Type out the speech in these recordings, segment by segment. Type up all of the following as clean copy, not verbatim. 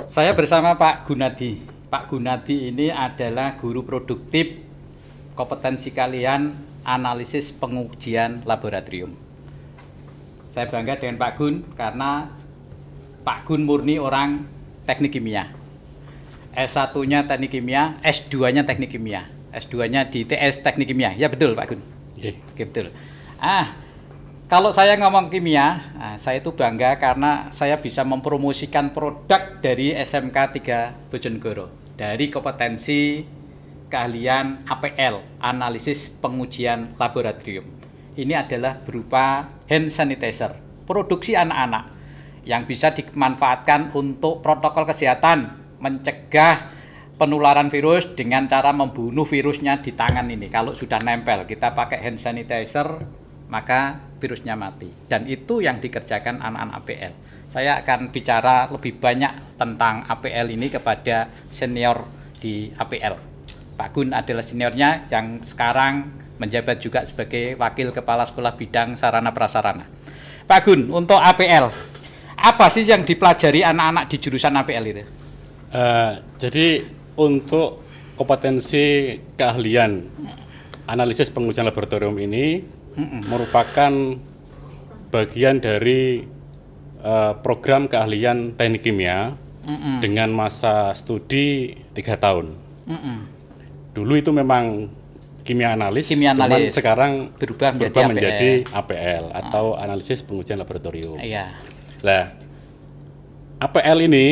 Saya bersama Pak Gunadi. Pak Gunadi ini adalah guru produktif kompetensi kalian analisis pengujian laboratorium. Saya bangga dengan Pak Gun karena Pak Gun murni orang teknik kimia. S1-nya teknik kimia, S2-nya teknik kimia. S2-nya di TS Teknik Kimia. Ya betul Pak Gun? Iya. Betul. Kalau saya ngomong kimia, saya itu bangga karena saya bisa mempromosikan produk dari SMK 3 Bojonegoro. Dari kompetensi keahlian APL, analisis pengujian laboratorium. Ini adalah berupa hand sanitizer, produksi anak-anak yang bisa dimanfaatkan untuk protokol kesehatan, mencegah penularan virus dengan cara membunuh virusnya di tangan ini. Kalau sudah nempel, kita pakai hand sanitizer, maka virusnya mati. Dan itu yang dikerjakan anak-anak APL. Saya akan bicara lebih banyak tentang APL ini kepada senior di APL. Pak Gun adalah seniornya yang sekarang menjabat juga sebagai Wakil Kepala Sekolah Bidang Sarana Prasarana. Pak Gun, untuk APL, apa sih yang dipelajari anak-anak di jurusan APL itu? Jadi untuk kompetensi keahlian analisis pengujian laboratorium ini merupakan bagian dari program keahlian teknik kimia dengan masa studi 3 tahun. Dulu itu memang kimia analis, cuman sekarang berubah menjadi APL atau analisis pengujian laboratorium. Iya. Nah, APL ini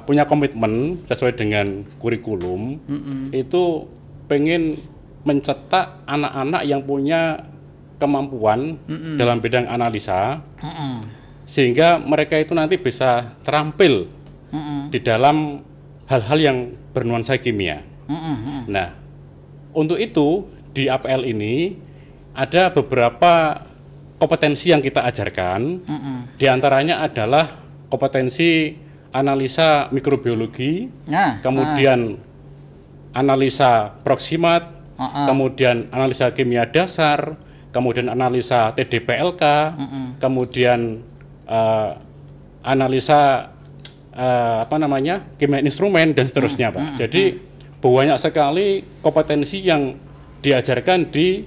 punya komitmen sesuai dengan kurikulum, itu pengen mencetak anak-anak yang punya kemampuan dalam bidang analisa, sehingga mereka itu nanti bisa terampil di dalam hal-hal yang bernuansa kimia. Nah, untuk itu di APL ini ada beberapa kompetensi yang kita ajarkan, di antaranya adalah kompetensi analisa mikrobiologi, kemudian analisa proksimat, kemudian analisa kimia dasar, kemudian analisa TDPLK, kemudian analisa kimia instrumen dan seterusnya, Pak. Jadi banyak sekali kompetensi yang diajarkan di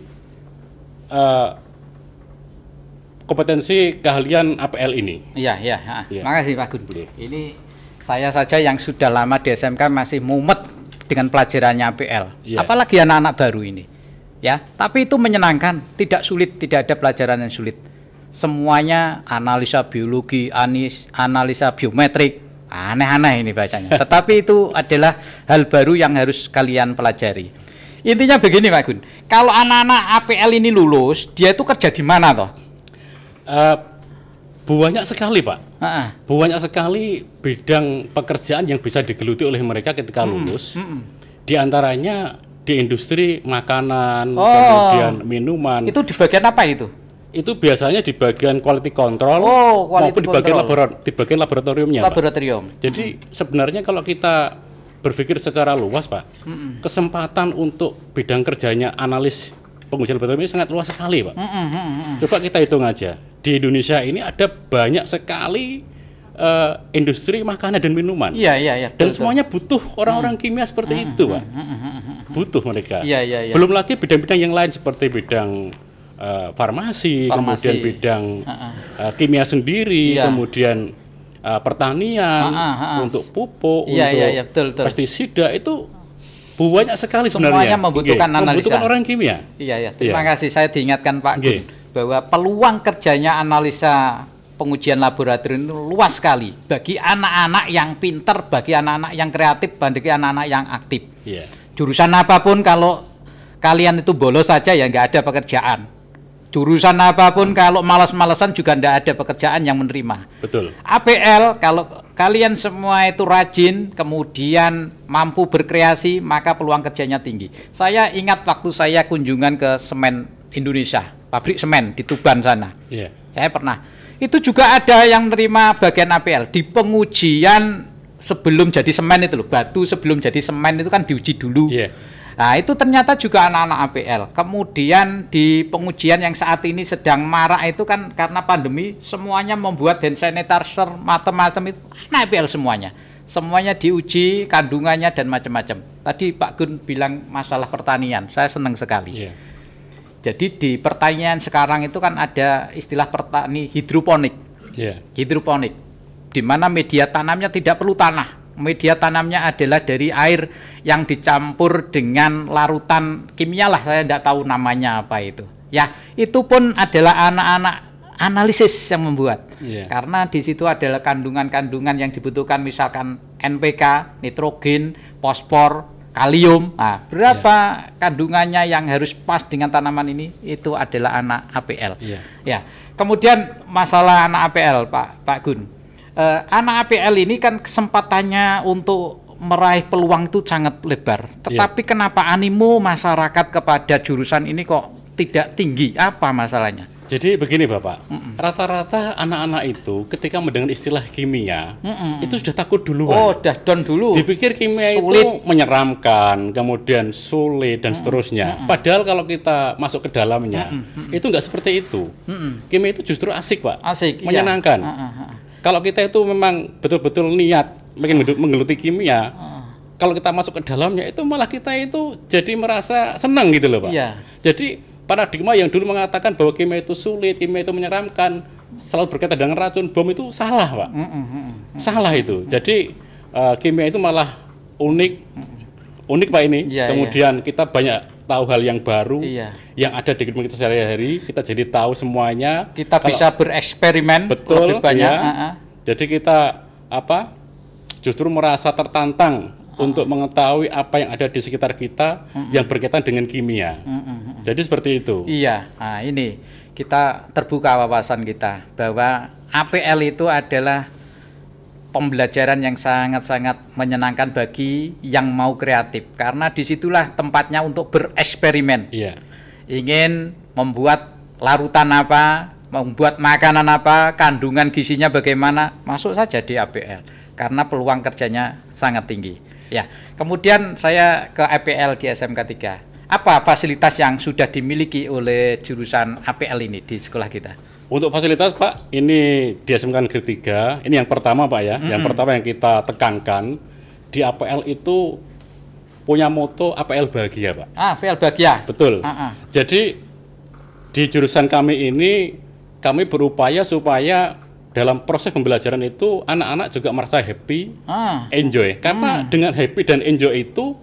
kompetensi keahlian APL ini. Iya. Makasih Pak Gun. Ini saya saja yang sudah lama di SMK masih mumet dengan pelajarannya APL, apalagi anak-anak baru ini, ya. Tapi itu menyenangkan, tidak sulit, tidak ada pelajaran yang sulit. Semuanya analisa biologi, analisa biometrik, aneh-aneh ini bacanya. Tetapi itu adalah hal baru yang harus kalian pelajari. Intinya begini Pak Gun, kalau anak-anak APL ini lulus, dia itu kerja di mana toh? Banyak sekali Pak, banyak sekali bidang pekerjaan yang bisa digeluti oleh mereka ketika lulus. Di antaranya di industri makanan, kemudian minuman. Itu di bagian apa itu? Itu biasanya di bagian quality control, maupun di bagian laboratoriumnya. Pak. Jadi sebenarnya kalau kita berpikir secara luas Pak, kesempatan untuk bidang kerjanya analis pengujian laboratorium ini sangat luas sekali Pak. Coba kita hitung aja. Di Indonesia ini ada banyak sekali industri makanan dan minuman. Iya. Dan semuanya butuh orang-orang kimia seperti itu, Pak. Butuh mereka. Iya. Belum lagi bidang-bidang yang lain seperti bidang farmasi, kemudian bidang kimia sendiri, kemudian pertanian untuk pupuk, untuk pestisida, itu banyak sekali sebenarnya. Semuanya membutuhkan analisa. Membutuhkan orang kimia. Iya. Terima kasih. Saya diingatkan Pak Gun bahwa peluang kerjanya analisa pengujian laboratorium itu luas sekali bagi anak-anak yang pinter, bagi anak-anak yang kreatif, bagi anak-anak yang aktif. Jurusan apapun kalau kalian itu bolos saja ya nggak ada pekerjaan. Jurusan apapun kalau malas-malesan juga nggak ada pekerjaan yang menerima. Betul. APL kalau kalian semua itu rajin, kemudian mampu berkreasi, maka peluang kerjanya tinggi. Saya ingat waktu saya kunjungan ke Semen Indonesia, pabrik semen di Tuban sana. Saya pernah. Itu juga ada yang menerima bagian APL di pengujian sebelum jadi semen itu loh. Batu sebelum jadi semen itu kan diuji dulu. Nah, itu ternyata juga anak-anak APL. Kemudian di pengujian yang saat ini sedang marak itu kan karena pandemi, semuanya membuat hand sanitizer macam-macam itu anak APL semuanya. Semuanya diuji kandungannya dan macam-macam. Tadi Pak Gun bilang masalah pertanian, saya senang sekali. Jadi di pertanian sekarang itu kan ada istilah petani hidroponik. Hidroponik, di mana media tanamnya tidak perlu tanah. Media tanamnya adalah dari air yang dicampur dengan larutan kimia lah, saya tidak tahu namanya apa itu. Ya, itu pun adalah anak-anak analisis yang membuat. Karena di situ adalah kandungan-kandungan yang dibutuhkan, misalkan NPK, nitrogen, fosfor, kalium. Nah, berapa kandungannya yang harus pas dengan tanaman ini, itu adalah anak APL. Ya. Kemudian masalah anak APL, Pak Gun. Anak APL ini kan kesempatannya untuk meraih peluang itu sangat lebar. Tetapi kenapa animo masyarakat kepada jurusan ini kok tidak tinggi? Apa masalahnya? Jadi begini Bapak, rata-rata anak-anak itu ketika mendengar istilah kimia, itu sudah takut duluan. Oh, udah down dulu. Dipikir kimia sulit, itu menyeramkan, kemudian sulit dan seterusnya. Padahal kalau kita masuk ke dalamnya, itu nggak seperti itu. Kimia itu justru asik Pak, menyenangkan. Kalau kita itu memang betul-betul niat menggeluti kimia, kalau kita masuk ke dalamnya itu malah kita itu jadi merasa senang gitu loh Pak. Jadi paradigma yang dulu mengatakan bahwa kimia itu sulit, kimia itu menyeramkan, selalu berkaitan dengan racun, bom itu salah Pak. Salah itu. Jadi kimia itu malah unik Pak ini. Kemudian kita banyak tahu hal yang baru yang ada di kehidupan kita sehari-hari, kita jadi tahu semuanya. Kita bisa bereksperimen lebih banyak. Jadi kita justru merasa tertantang untuk mengetahui apa yang ada di sekitar kita yang berkaitan dengan kimia. Jadi seperti itu. Iya. Nah, ini kita terbuka wawasan kita bahwa APL itu adalah pembelajaran yang sangat-sangat menyenangkan bagi yang mau kreatif, karena disitulah tempatnya untuk bereksperimen. Ingin membuat larutan apa, membuat makanan apa, kandungan gizinya bagaimana, masuk saja di APL karena peluang kerjanya sangat tinggi. Ya, kemudian saya ke APL di SMK 3. Apa fasilitas yang sudah dimiliki oleh jurusan APL ini di sekolah kita? Untuk fasilitas Pak, ini di SMK Negeri 3, ini yang pertama Pak ya. Yang pertama yang kita tekankan, di APL itu punya moto APL bahagia Pak. APL bahagia. Betul. Jadi di jurusan kami ini, kami berupaya supaya dalam proses pembelajaran itu anak-anak juga merasa happy, enjoy. Karena dengan happy dan enjoy itu,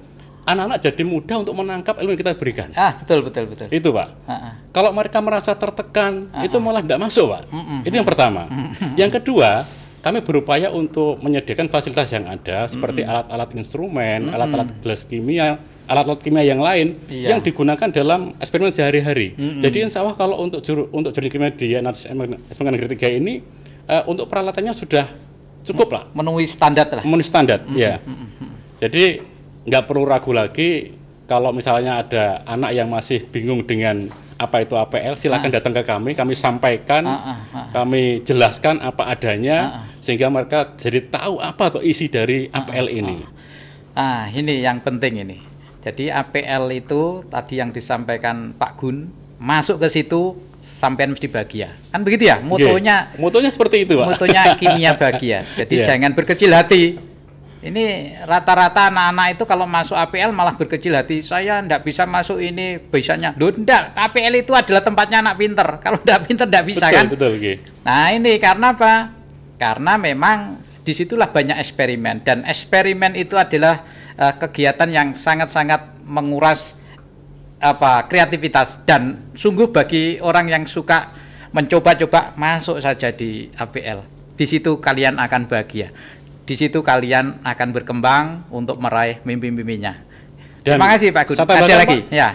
anak-anak jadi mudah untuk menangkap ilmu yang kita berikan. Betul. Itu Pak. Kalau mereka merasa tertekan, itu malah tidak masuk Pak. Itu yang pertama. Yang kedua, kami berupaya untuk menyediakan fasilitas yang ada, seperti alat-alat instrumen, alat-alat gelas kimia, alat-alat kimia yang lain yang digunakan dalam eksperimen sehari-hari. Jadi insya Allah kalau untuk jurusan kimia di SMK Negeri 3 ini, untuk peralatannya sudah cukup lah. Memenuhi standar lah. Memenuhi standar, ya. Jadi nggak perlu ragu lagi kalau misalnya ada anak yang masih bingung dengan apa itu APL, silakan datang ke kami sampaikan, kami jelaskan apa adanya, sehingga mereka jadi tahu apa tuh isi dari APL ini. Ini yang penting ini. Jadi APL itu tadi yang disampaikan Pak Gun, masuk ke situ sampean mesti bahagia. Kan begitu ya? Motonya seperti itu, Pak. Motonya kimia bahagia. Jadi jangan berkecil hati. Ini rata-rata anak-anak itu kalau masuk APL malah berkecil hati. Saya enggak bisa masuk ini, bisanya. Loh, enggak. APL itu adalah tempatnya anak pinter. Kalau enggak pinter enggak bisa, kan? Betul. Nah, ini karena apa? Karena memang disitulah banyak eksperimen. Dan eksperimen itu adalah kegiatan yang sangat-sangat menguras kreativitas. Dan sungguh bagi orang yang suka mencoba-coba, masuk saja di APL. Di situ kalian akan bahagia. Di situ kalian akan berkembang untuk meraih mimpi-mimpinya. Terima kasih Pak Gun. Ada lagi? Ya.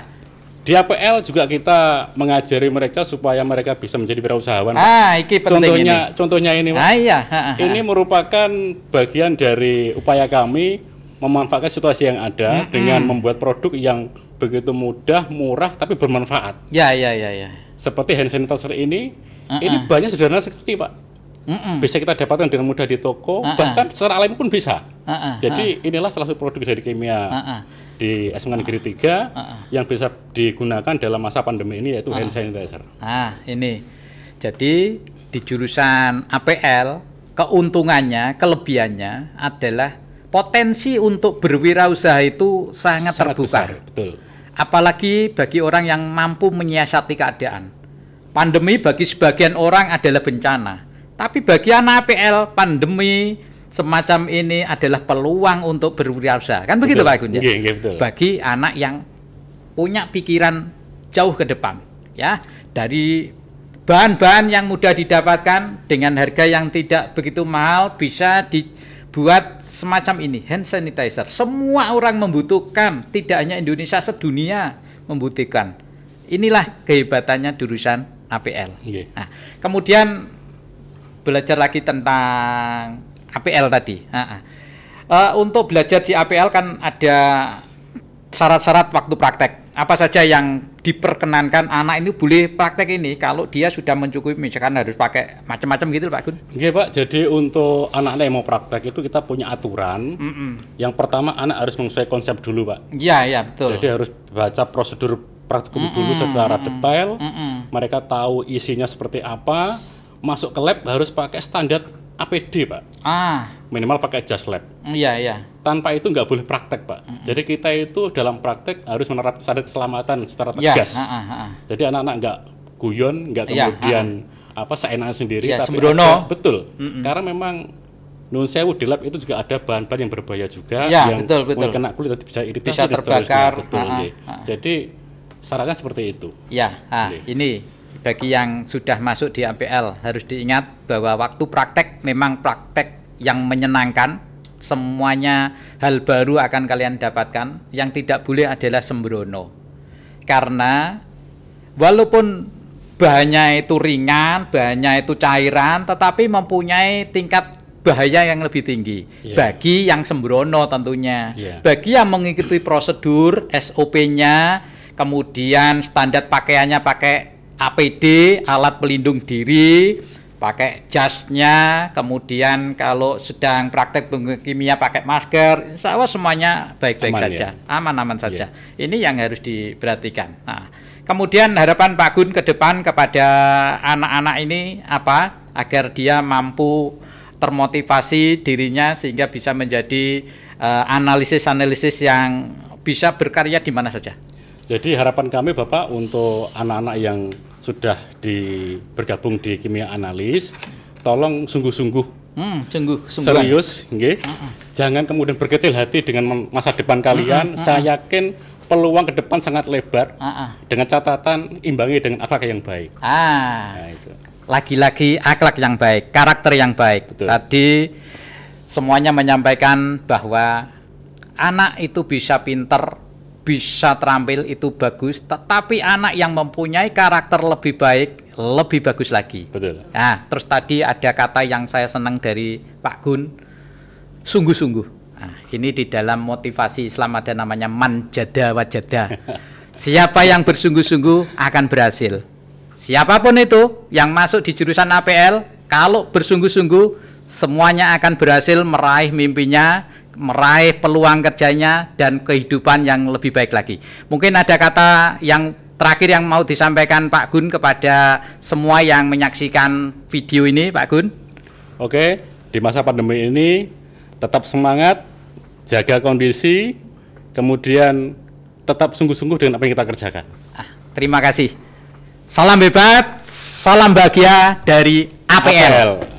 Di APL juga kita mengajari mereka supaya mereka bisa menjadi wirausahawan. Ini penting contohnya ini, Pak. Ini merupakan bagian dari upaya kami memanfaatkan situasi yang ada dengan membuat produk yang begitu mudah, murah, tapi bermanfaat. Ya. Seperti hand sanitizer ini banyak sederhana sekali, Pak. bisa kita dapatkan dengan mudah di toko, bahkan secara alami pun bisa. Jadi inilah salah satu produk dari kimia di SMK Negeri 3 yang bisa digunakan dalam masa pandemi ini, yaitu hand sanitizer. Ini. Jadi di jurusan APL, keuntungannya, kelebihannya adalah potensi untuk berwirausaha itu sangat terbuka. Besar, betul. Apalagi bagi orang yang mampu menyiasati keadaan. Pandemi bagi sebagian orang adalah bencana. Tapi bagi anak APL, pandemi semacam ini adalah peluang untuk berwirausaha. Kan begitu, Pak Gun? Ya? Betul. Bagi anak yang punya pikiran jauh ke depan, ya, dari bahan-bahan yang mudah didapatkan dengan harga yang tidak begitu mahal, bisa dibuat semacam ini, hand sanitizer. Semua orang membutuhkan, tidak hanya Indonesia, sedunia membutuhkan. Inilah kehebatannya jurusan APL. Nah, kemudian belajar lagi tentang APL tadi. Untuk belajar di APL kan ada syarat-syarat waktu praktek. Apa saja yang diperkenankan anak ini boleh praktek ini kalau dia sudah mencukupi, misalkan harus pakai macam-macam gitu, Pak Gun? Oke, Pak. Jadi untuk anak-anak yang mau praktek itu kita punya aturan. Yang pertama, anak harus menguasai konsep dulu, Pak. Iya, betul. Jadi harus baca prosedur praktikum dulu secara detail. Mereka tahu isinya seperti apa. Masuk ke lab harus pakai standar APD, Pak. Minimal pakai jas lab. Iya. Tanpa itu nggak boleh praktek, Pak. Jadi kita itu dalam praktek harus menerapkan standar keselamatan secara tegas. Jadi anak-anak nggak guyon, nggak kemudian seenaknya sendiri. Ya, tapi sembrono. Betul. Karena memang nun sewu di lab itu juga ada bahan-bahan yang berbahaya juga. Ya, yang betul. kena kulit bisa iritasi, bisa terbakar. Betul. Jadi syaratnya seperti itu. Ya, ini bagi yang sudah masuk di APL harus diingat bahwa waktu praktek memang praktek yang menyenangkan. Semuanya hal baru akan kalian dapatkan. Yang tidak boleh adalah sembrono. Karena walaupun bahannya itu ringan, bahannya itu cairan, tetapi mempunyai tingkat bahaya yang lebih tinggi. Bagi yang sembrono tentunya. Bagi yang mengikuti prosedur, SOP-nya, kemudian standar pakaiannya pakai APD, alat pelindung diri, pakai jasnya, kemudian kalau sedang praktek kimia pakai masker, insya Allah semuanya baik-baik saja, aman-aman saja. Ini yang harus diperhatikan. Nah, kemudian harapan Pak Gun ke depan kepada anak-anak ini apa? Agar dia mampu termotivasi dirinya sehingga bisa menjadi analisis-analisis yang bisa berkarya di mana saja. Jadi harapan kami, Bapak, untuk anak-anak yang sudah bergabung di kimia analis, tolong sungguh-sungguh, serius, jangan kemudian berkecil hati dengan masa depan kalian. Saya yakin peluang ke depan sangat lebar, dengan catatan imbangi dengan akhlak yang baik. Nah, itu. Lagi-lagi akhlak yang baik, karakter yang baik. Betul. Tadi semuanya menyampaikan bahwa anak itu bisa pinter, bisa terampil, itu bagus, tetapi anak yang mempunyai karakter lebih baik, lebih bagus lagi. Betul. Nah, terus tadi ada kata yang saya senang dari Pak Gun, sungguh-sungguh. Nah, ini di dalam motivasi Islam ada namanya man jada wajada. Siapa yang bersungguh-sungguh akan berhasil. Siapapun itu yang masuk di jurusan APL, kalau bersungguh-sungguh, semuanya akan berhasil meraih mimpinya, meraih peluang kerjanya dan kehidupan yang lebih baik lagi. Mungkin ada kata yang terakhir yang mau disampaikan Pak Gun kepada semua yang menyaksikan video ini, Pak Gun. Oke, di masa pandemi ini tetap semangat, jaga kondisi, kemudian tetap sungguh-sungguh dengan apa yang kita kerjakan. Terima kasih. Salam hebat, salam bahagia dari APL.